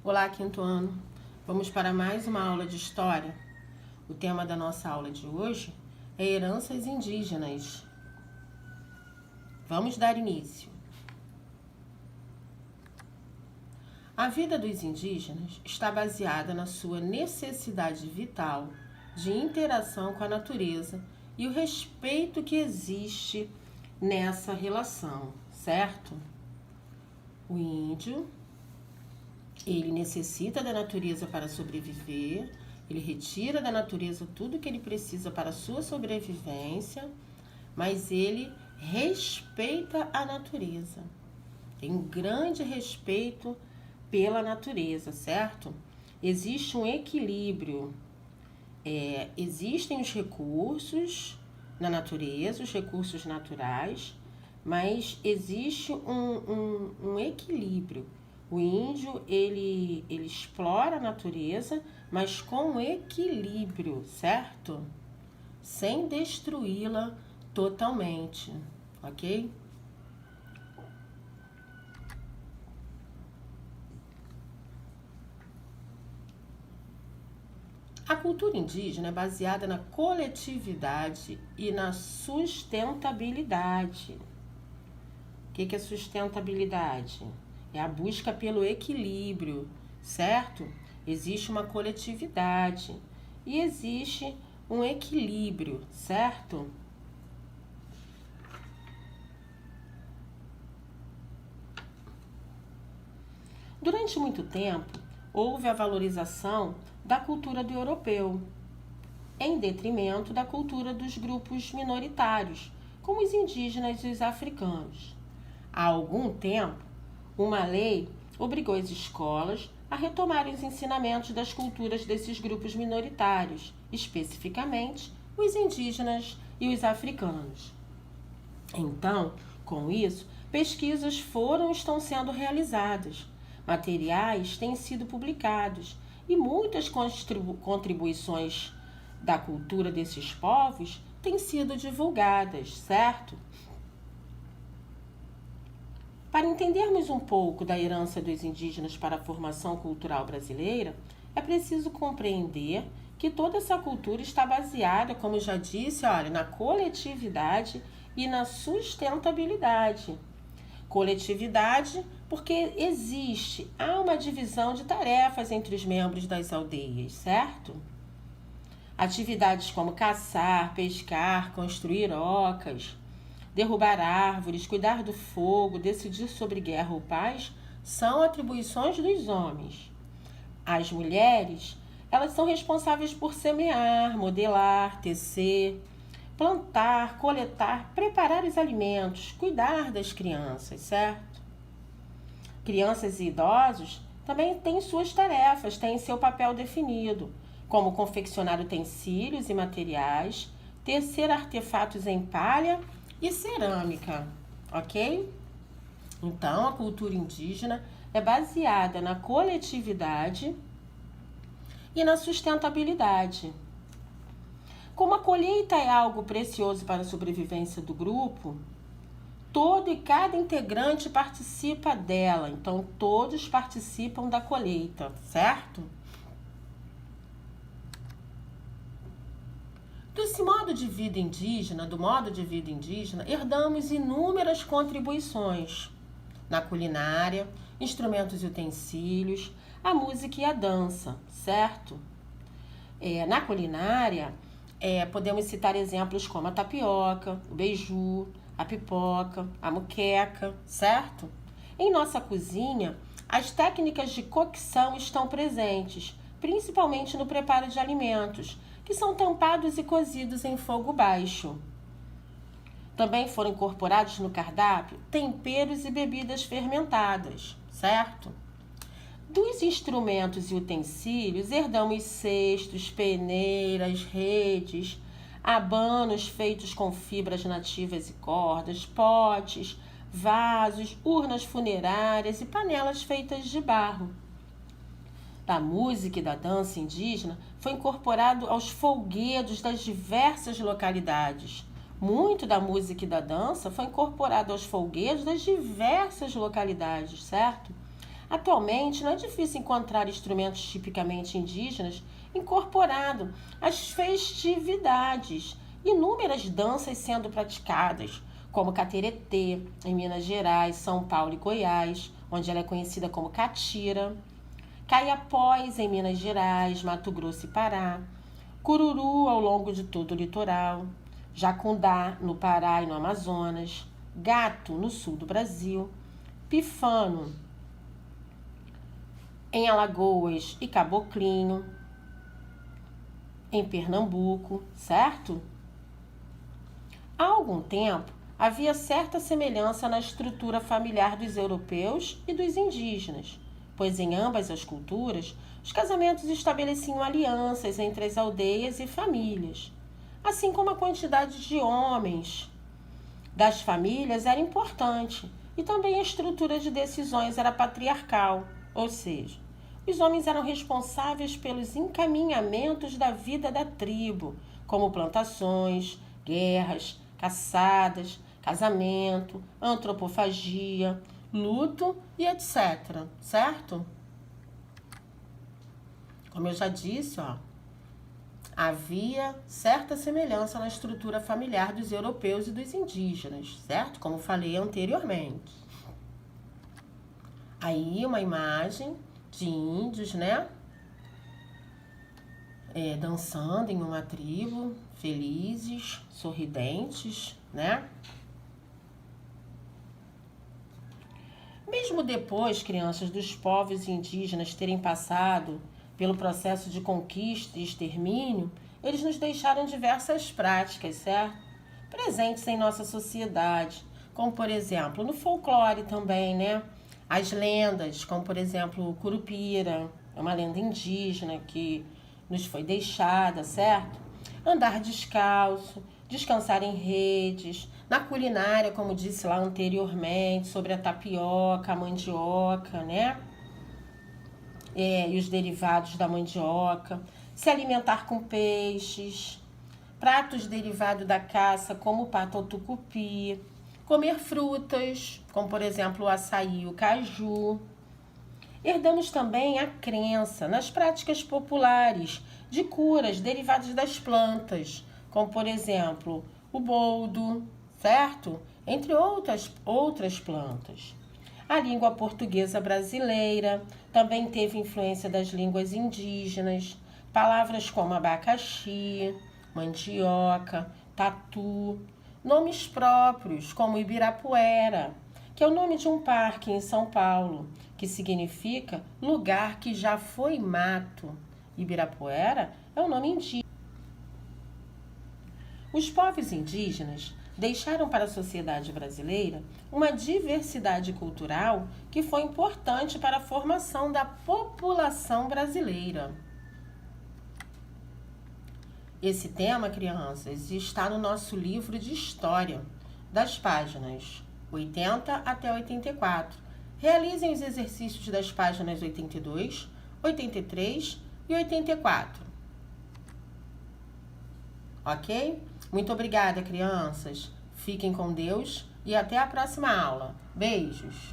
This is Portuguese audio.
Olá, quinto ano. Vamos para mais uma aula de História. O tema da nossa aula de hoje é heranças indígenas. Vamos dar início. A vida dos indígenas está baseada na sua necessidade vital de interação com a natureza e o respeito que existe nessa relação, certo? O índio, ele necessita da natureza para sobreviver, ele retira da natureza tudo que ele precisa para a sua sobrevivência, mas ele respeita a natureza. Tem um grande respeito pela natureza, certo? Existe um equilíbrio. Existem os recursos na natureza, os recursos naturais, mas existe um equilíbrio. O índio, ele explora a natureza, mas com equilíbrio, certo? Sem destruí-la totalmente, ok? A cultura indígena é baseada na coletividade e na sustentabilidade. O que é sustentabilidade? É a busca pelo equilíbrio, certo? Existe uma coletividade e existe um equilíbrio, certo? Durante muito tempo, houve a valorização da cultura do europeu, em detrimento da cultura dos grupos minoritários, como os indígenas e os africanos. Há algum tempo, uma lei obrigou as escolas a retomarem os ensinamentos das culturas desses grupos minoritários, especificamente os indígenas e os africanos. Então, com isso, pesquisas foram e estão sendo realizadas, materiais têm sido publicados e muitas contribuições da cultura desses povos têm sido divulgadas, certo? Para entendermos um pouco da herança dos indígenas para a formação cultural brasileira, é preciso compreender que toda essa cultura está baseada, como já disse, na coletividade e na sustentabilidade. Coletividade, porque há uma divisão de tarefas entre os membros das aldeias, certo? Atividades como caçar, pescar, construir ocas, derrubar árvores, cuidar do fogo, decidir sobre guerra ou paz, são atribuições dos homens. As mulheres, elas são responsáveis por semear, modelar, tecer, plantar, coletar, preparar os alimentos, cuidar das crianças, certo? Crianças e idosos também têm suas tarefas, têm seu papel definido, como confeccionar utensílios e materiais, tecer artefatos em palha e cerâmica, ok? Então, a cultura indígena é baseada na coletividade e na sustentabilidade. Como a colheita é algo precioso para a sobrevivência do grupo, todo e cada integrante participa dela, então todos participam da colheita, certo? Do modo de vida indígena, herdamos inúmeras contribuições na culinária, instrumentos e utensílios, a música e a dança, certo? Na culinária, podemos citar exemplos como a tapioca, o beiju, a pipoca, a moqueca, certo? Em nossa cozinha, as técnicas de cocção estão presentes, principalmente no preparo de alimentos, que são tampados e cozidos em fogo baixo. Também foram incorporados no cardápio temperos e bebidas fermentadas, certo? Dos instrumentos e utensílios, herdamos cestos, peneiras, redes, abanos feitos com fibras nativas e cordas, potes, vasos, urnas funerárias e panelas feitas de barro. Da música e da dança indígena foi incorporado aos folguedos das diversas localidades. Muito da música e da dança foi incorporado aos folguedos das diversas localidades, certo? Atualmente, não é difícil encontrar instrumentos tipicamente indígenas incorporados às festividades, inúmeras danças sendo praticadas, como cateretê, em Minas Gerais, São Paulo e Goiás, onde ela é conhecida como catira, caiapós, em Minas Gerais, Mato Grosso e Pará, cururu ao longo de todo o litoral, jacundá, no Pará e no Amazonas, gato, no sul do Brasil, pifano, em Alagoas e Caboclinho, em Pernambuco, certo? Há algum tempo, havia certa semelhança na estrutura familiar dos europeus e dos indígenas, pois em ambas as culturas, os casamentos estabeleciam alianças entre as aldeias e famílias, assim como a quantidade de homens das famílias era importante, e também a estrutura de decisões era patriarcal, ou seja, os homens eram responsáveis pelos encaminhamentos da vida da tribo, como plantações, guerras, caçadas, casamento, antropofagia, luto e etc. Certo? Como eu já disse, havia certa semelhança na estrutura familiar dos europeus e dos indígenas, certo? Como falei anteriormente. Aí uma imagem de índios, né? Dançando em uma tribo, felizes, sorridentes, né? Mesmo depois, crianças, dos povos indígenas terem passado pelo processo de conquista e extermínio, eles nos deixaram diversas práticas, certo? Presentes em nossa sociedade, como por exemplo, no folclore também, né? As lendas, como por exemplo o Curupira, é uma lenda indígena que nos foi deixada, certo? Andar descalço, descansar em redes, na culinária, como disse lá anteriormente, sobre a tapioca, a mandioca, né? E os derivados da mandioca, se alimentar com peixes, pratos derivados da caça, como o pato ao tucupi, comer frutas, como por exemplo o açaí e o caju. Herdamos também a crença nas práticas populares de curas derivadas das plantas, como por exemplo o boldo, certo? Entre outras plantas. A língua portuguesa brasileira também teve influência das línguas indígenas. Palavras como abacaxi, mandioca, tatu, nomes próprios como Ibirapuera, que é o nome de um parque em São Paulo, que significa lugar que já foi mato. Ibirapuera é o nome indígena. Os povos indígenas deixaram para a sociedade brasileira uma diversidade cultural que foi importante para a formação da população brasileira. Esse tema, crianças, está no nosso livro de História, das páginas 80 até 84. Realizem os exercícios das páginas 82, 83 e 84. Ok? Muito obrigada, crianças. Fiquem com Deus e até a próxima aula. Beijos!